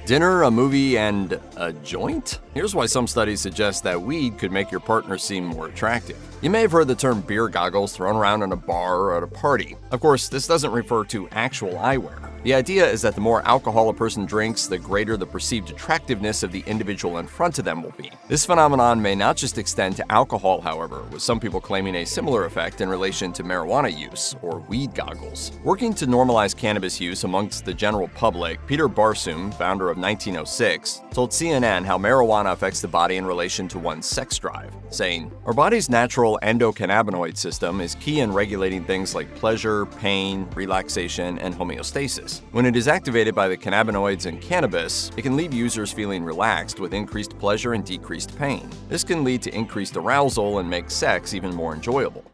Dinner, a movie, and a joint? Here's why some studies suggest that weed could make your partner seem more attractive. You may have heard the term beer goggles thrown around in a bar or at a party. Of course, this doesn't refer to actual eyewear. The idea is that the more alcohol a person drinks, the greater the perceived attractiveness of the individual in front of them will be. This phenomenon may not just extend to alcohol, however, with some people claiming a similar effect in relation to marijuana use, or weed goggles. Working to normalize cannabis use amongst the general public, Peter Barsoom, founder of 1906, told CNN how marijuana affects the body in relation to one's sex drive, saying, "Our body's natural endocannabinoid system is key in regulating things like pleasure, pain, relaxation, and homeostasis. When it is activated by the cannabinoids in cannabis, it can leave users feeling relaxed with increased pleasure and decreased pain. This can lead to increased arousal and make sex even more enjoyable."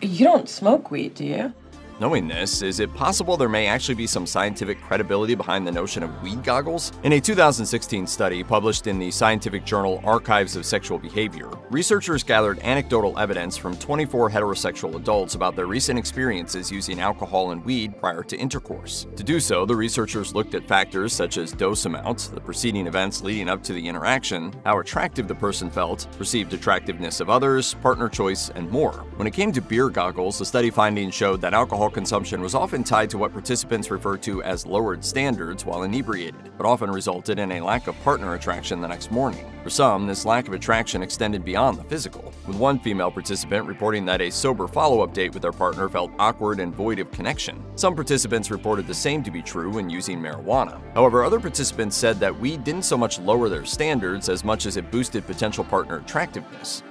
You don't smoke weed, do you? Knowing this, is it possible there may actually be some scientific credibility behind the notion of weed goggles? In a 2016 study published in the scientific journal Archives of Sexual Behavior, researchers gathered anecdotal evidence from 24 heterosexual adults about their recent experiences using alcohol and weed prior to intercourse. To do so, the researchers looked at factors such as dose amount, the preceding events leading up to the interaction, how attractive the person felt, perceived attractiveness of others, partner choice, and more. When it came to beer goggles, the study findings showed that alcohol consumption was often tied to what participants referred to as lowered standards while inebriated, but often resulted in a lack of partner attraction the next morning. For some, this lack of attraction extended beyond the physical, with one female participant reporting that a sober follow-up date with their partner felt awkward and void of connection. Some participants reported the same to be true when using marijuana. However, other participants said that weed didn't so much lower their standards as much as it boosted potential partner attractiveness.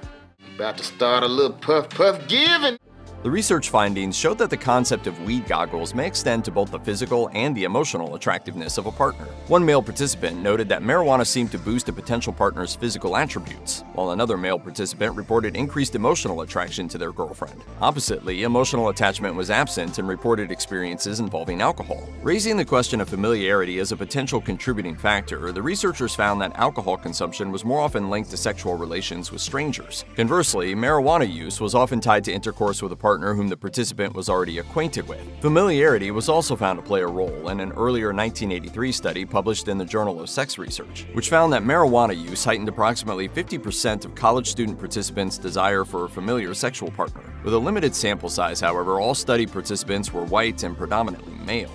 About to start a little puff giving. The research findings showed that the concept of weed goggles may extend to both the physical and the emotional attractiveness of a partner. One male participant noted that marijuana seemed to boost a potential partner's physical attributes, while another male participant reported increased emotional attraction to their girlfriend. Oppositely, emotional attachment was absent in reported experiences involving alcohol. Raising the question of familiarity as a potential contributing factor, the researchers found that alcohol consumption was more often linked to sexual relations with strangers. Conversely, marijuana use was often tied to intercourse with a partner whom the participant was already acquainted with. Familiarity was also found to play a role in an earlier 1983 study published in the Journal of Sex Research, which found that marijuana use heightened approximately 50% of college student participants' desire for a familiar sexual partner. With a limited sample size, however, all study participants were white and predominantly male.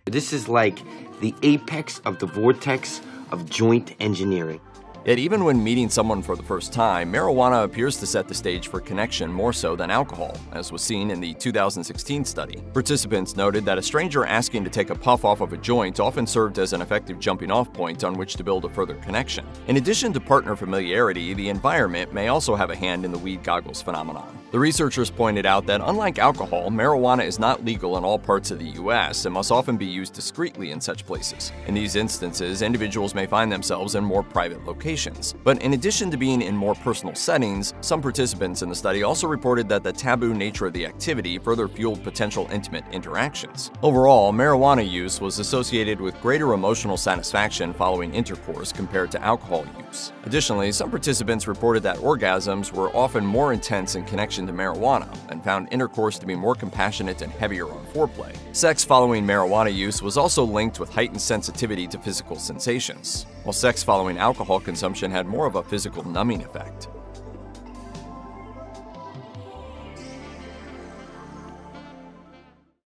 This is like the apex of the vortex of joint engineering. Yet even when meeting someone for the first time, marijuana appears to set the stage for connection more so than alcohol, as was seen in the 2016 study. Participants noted that a stranger asking to take a puff off of a joint often served as an effective jumping-off point on which to build a further connection. In addition to partner familiarity, the environment may also have a hand in the weed goggles phenomenon. The researchers pointed out that unlike alcohol, marijuana is not legal in all parts of the US and must often be used discreetly in such places. In these instances, individuals may find themselves in more private locations. But in addition to being in more personal settings, some participants in the study also reported that the taboo nature of the activity further fueled potential intimate interactions. Overall, marijuana use was associated with greater emotional satisfaction following intercourse compared to alcohol use. Additionally, some participants reported that orgasms were often more intense in connection to marijuana and found intercourse to be more compassionate and heavier on foreplay. Sex following marijuana use was also linked with heightened sensitivity to physical sensations, while sex following alcohol consumption had more of a physical numbing effect.